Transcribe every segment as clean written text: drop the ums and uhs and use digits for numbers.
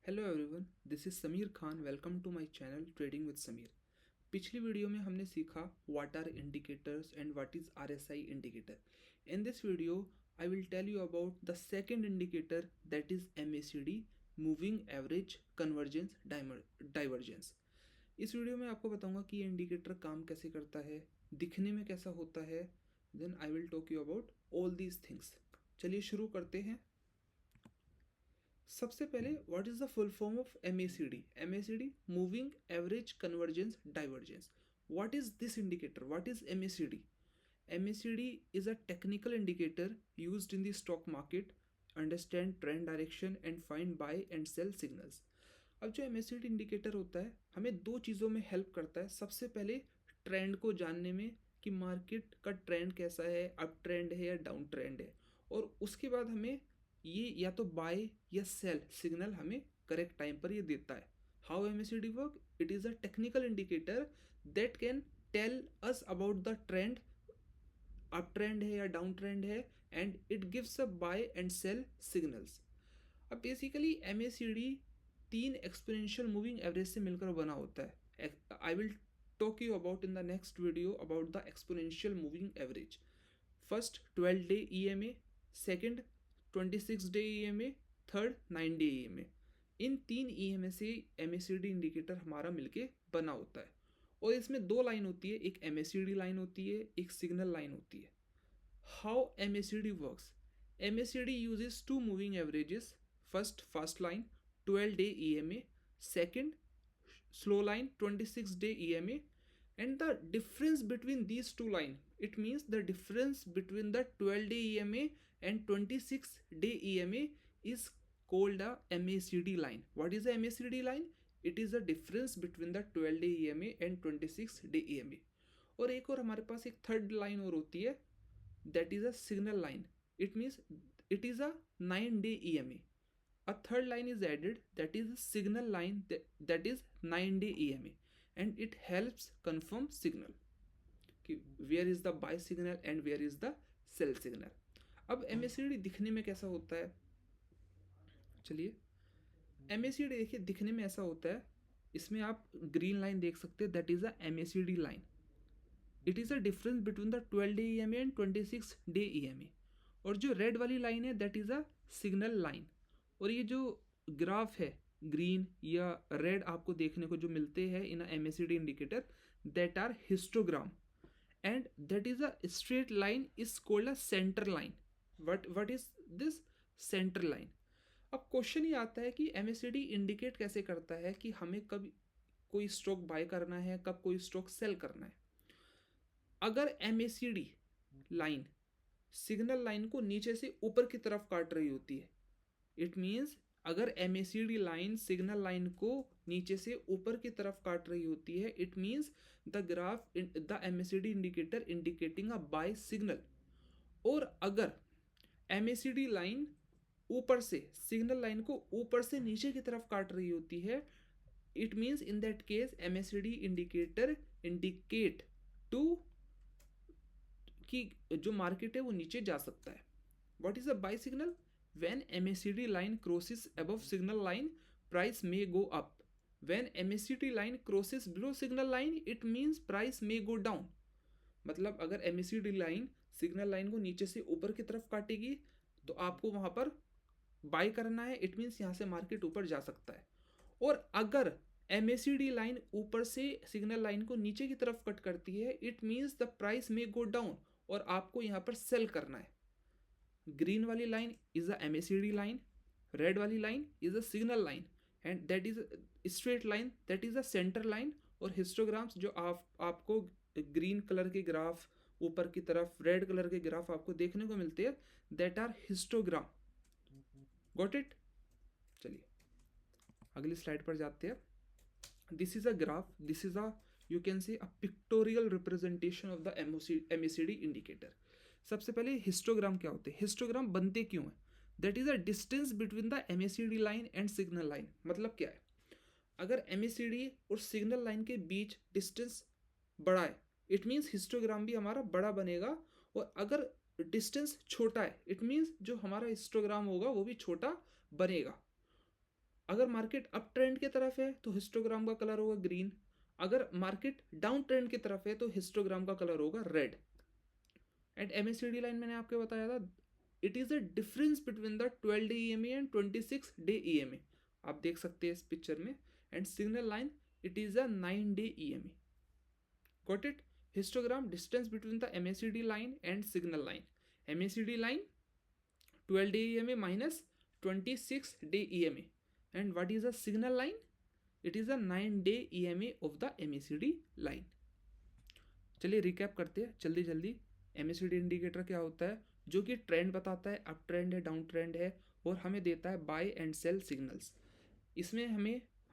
Hello everyone, this is Sameer Khan. Welcome to my channel trading with Sameer. पिछली video में हमने सीखा what are indicators and what is RSI indicator. In this video I will tell you about the second indicator, that is MACD, moving average convergence divergence. इस video में आपको बताऊंगा कि ये इंडिकेटर काम कैसे करता है, दिखने में कैसा होता है। Then I will talk you about all these things. चलिए शुरू करते हैं। सबसे पहले what is the full form of MACD? MACD, moving average convergence divergence. What is this indicator? What is MACD? MACD is a technical indicator used in the stock market, understand trend direction and find buy and sell signals. अब जो MACD indicator होता है हमें दो चीज़ों में help करता है। सबसे पहले ट्रेंड को जानने में कि मार्केट का ट्रेंड कैसा है, अप ट्रेंड है या डाउन ट्रेंड है, और उसके बाद हमें ये या तो बाय या सेल सिग्नल हमें करेक्ट टाइम पर ये देता है। How MACD work? It is a technical indicator that can tell us about the trend, up trend है या डाउन ट्रेंड है, and it gives a buy and sell signals. अब basically MACD तीन exponential moving average से मिलकर बना होता है। I will talk you about in the next video about the exponential moving average. First 12 day EMA, second 26 day EMA, third 9 day EMA. इन तीन EMA से एमएसीडी इंडिकेटर हमारा मिलके बना होता है, और इसमें दो लाइन होती है, एक एमएसीडी लाइन होती है, एक सिग्नल लाइन होती है। How MACD works? MACD uses two moving averages. First fast line 12 day EMA, second slow line 26 day EMA, and the difference between these two line, it means the difference between the 12 day EMA and 26 day EMA is called a MACD line. What is a MACD line? It is the difference between the 12 day EMA and 26 day EMA. और एक और हमारे पास एक third line और होती है, that is a signal line. It means it is a 9 day EMA. A third line is added, that is a signal line, that is 9 day EMA, and it helps confirm signal कि where is the buy signal and where is the sell signal. अब MACD दिखने में कैसा होता है? चलिए, MACD देखिए दिखने में ऐसा होता है, इसमें आप ग्रीन लाइन देख सकते हैं, that is a MACD line. It is a difference between the 12 day EMA and 26 day EMA। और जो रेड वाली लाइन है that is a signal line. और ये जो ग्राफ है ग्रीन या रेड आपको देखने को जो मिलते हैं in MACD indicator, that are histogram, and that is a straight line is called a centre line. What is this centre line? अब क्वेश्चन ये आता है कि एमएसीडी इंडिकेट कैसे करता है कि हमें कब कोई स्टॉक बाय करना है, कब कोई स्टॉक सेल करना है। अगर एमएसीडी लाइन सिग्नल लाइन को नीचे से ऊपर की तरफ काट रही होती है, इट मीन्स अगर एमएसीडी लाइन सिग्नल लाइन को नीचे से ऊपर की तरफ काट रही होती है, it means the graph the MACD indicator indicating a buy signal. और अगर एमएसीडी लाइन ऊपर से सिग्नल लाइन को ऊपर से नीचे की तरफ काट रही होती है, it means in that case MACD indicator indicate to कि जो मार्केट है वो नीचे जा सकता है। What is a buy signal? When MACD line crosses above signal line, price may go up. When MACD line crosses below signal line, it means price may go down. मतलब अगर MACD लाइन सिग्नल लाइन को नीचे से ऊपर की तरफ काटेगी तो आपको वहां पर बाय करना है, इट मीन्स यहाँ से मार्केट ऊपर जा सकता है। और अगर MACD लाइन ऊपर से सिग्नल लाइन को नीचे की तरफ कट करती है, it means the price may go down और आपको यहाँ पर सेल करना है। ग्रीन वाली line is a MACD line, red वाली line is a signal line, and that is straight line, that is a centre line. और हिस्टोग्राम्स जो आपको ग्रीन कलर के ग्राफ ऊपर की तरफ, रेड कलर के ग्राफ आपको देखने को मिलते हैं, that are histogram. Got it? चलिए अगली स्लाइड पर जाते हैं। This is a graph, this is a you can say a pictorial representation of the MACD indicator. सबसे पहले हिस्टोग्राम क्या होते हैं, हिस्टोग्राम बनते क्यों है? That is a distance between the MACD line and signal line. मतलब क्या है? अगर MACD और सिग्नल लाइन के बीच डिस्टेंस बड़ा है, इट मीन्स हिस्टोग्राम भी हमारा बड़ा बनेगा। और अगर डिस्टेंस छोटा है, इट मीन्स जो हमारा हिस्टोग्राम होगा वो भी छोटा बनेगा। अगर मार्केट अप ट्रेंड की तरफ है तो हिस्टोग्राम का कलर होगा ग्रीन, अगर मार्केट डाउन ट्रेंड की तरफ है तो हिस्टोग्राम का कलर होगा रेड। एंड MACD लाइन मैंने आपको बताया था, it is a difference between the 12 day EMA and 26 day EMA, आप देख सकते हैं इस पिक्चर में। And signal line, it is a 9 day EMA। Got it? Histogram, distance between the MACD line and signal line. MACD line 12 day EMA minus 26 day EMA. And what is the signal line? It is a 9 day EMA of the MACD line. चलिए recap करते हैं जल्दी जल्दी। MACD indicator क्या होता है? जो कि ट्रेंड बताता है, अप ट्रेंड है, डाउन ट्रेंड है, और हमें देता है बाय एंड सेल सिग्नल्स। इसमें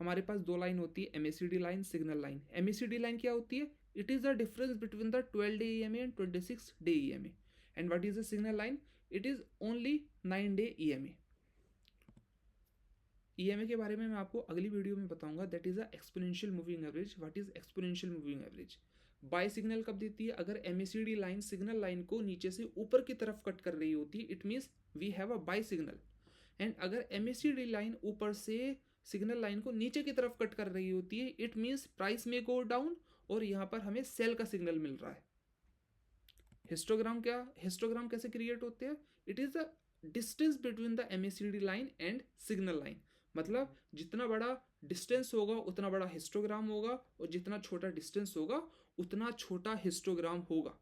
हमारे पास दो लाइन होती है, MACD line, signal line. MACD line क्या होती है? It is the difference between the 12 day EMA and 26 day EMA। And what is the signal line? It is only 9 day EMA। EMA के बारे में मैं आपको अगली वीडियो में बताऊंगा। That is a exponential moving average. What is exponential moving average? Buy signal कब देती है? अगर MACD लाइन सिग्नल लाइन को नीचे से ऊपर की तरफ कट कर रही होती है, it means we have a buy signal. And अगर MACD लाइन ऊपर से सिग्नल लाइन को नीचे की तरफ कट कर रही होती है, इट मीन्स प्राइस में गो डाउन, और यहाँ पर हमें सेल का सिग्नल मिल रहा है। हिस्टोग्राम कैसे क्रिएट होते हैं? It is the distance between the MACD line and signal line. मतलब जितना बड़ा डिस्टेंस होगा उतना बड़ा हिस्टोग्राम होगा, और जितना छोटा डिस्टेंस होगा उतना छोटा हिस्टोग्राम होगा।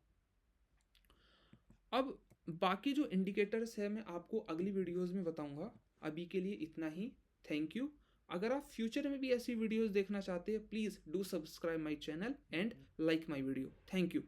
अब बाकी जो इंडिकेटर्स है मैं आपको अगली वीडियोस में बताऊंगा। अभी के लिए इतना ही। Thank you. अगर आप फ्यूचर में भी ऐसी वीडियोस देखना चाहते हैं, please do subscribe my channel and like my video. Thank you.